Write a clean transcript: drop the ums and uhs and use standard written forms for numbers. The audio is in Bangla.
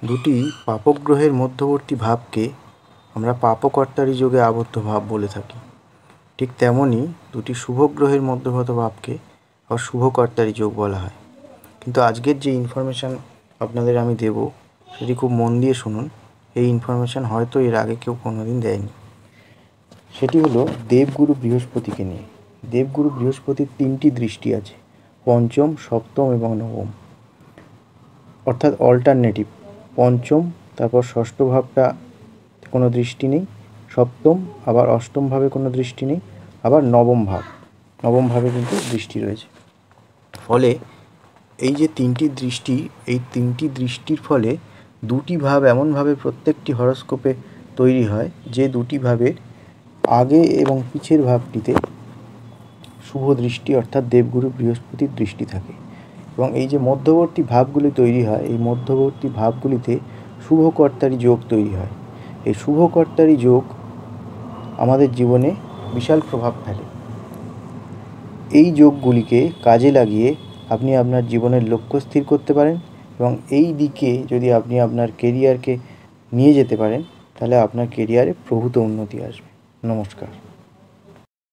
দুটি পাপক গ্রহের মধ্যবর্তী ভাবকে আমরা পাপকর্তারী যোগে আবদ্ধ ভাব বলে থাকি। ঠিক তেমনই দুটি শুভ গ্রহের মধ্যগত ভাবকে আবার শুভকর্তারী যোগ বলা হয়। কিন্তু আজকের যে ইনফরমেশান আপনাদের আমি দেব সেটি খুব মন দিয়ে শুনুন। এই ইনফরমেশান হয়তো এর আগে কেউ কোনোদিন দেয়নি। সেটি হলো দেবগুরু বৃহস্পতিকে নিয়ে। দেবগুরু বৃহস্পতির 3টি দৃষ্টি আছে, পঞ্চম, সপ্তম এবং নবম, অর্থাৎ অল্টারনেটিভ। পঞ্চম, তারপর ষষ্ঠ ভাবটা কোনো দৃষ্টি নেই, সপ্তম আবার অষ্টম ভাবে কোনো দৃষ্টি নেই, আবার নবম ভাবে কিন্তু দৃষ্টি রয়েছে। ফলে এই যে 3টি দৃষ্টি, এই 3টি দৃষ্টির ফলে দুটি ভাব এমনভাবে প্রত্যেকটি হরোস্কোপে তৈরি হয় যে দুটি ভাবের আগে এবং পিছের ভাবটিতে শুভ দৃষ্টি অর্থাৎ দেবগুরু বৃহস্পতির দৃষ্টি থাকে। এবং এই যে মধ্যবর্তী ভাবগুলি তৈরি হয়, এই মধ্যবর্তী ভাবগুলিতে শুভকর্তারী যোগ তৈরি হয়। এই শুভকর্তারী যোগ আমাদের জীবনে বিশাল প্রভাব ফেলে। এই যোগগুলিকে কাজে লাগিয়ে আপনি আপনার জীবনের লক্ষ্য স্থির করতে পারেন এবং এই দিকে যদি আপনি আপনার কেরিয়ারকে নিয়ে যেতে পারেন তাহলে আপনার কেরিয়ারে প্রভূত উন্নতি আসবে। নমস্কার।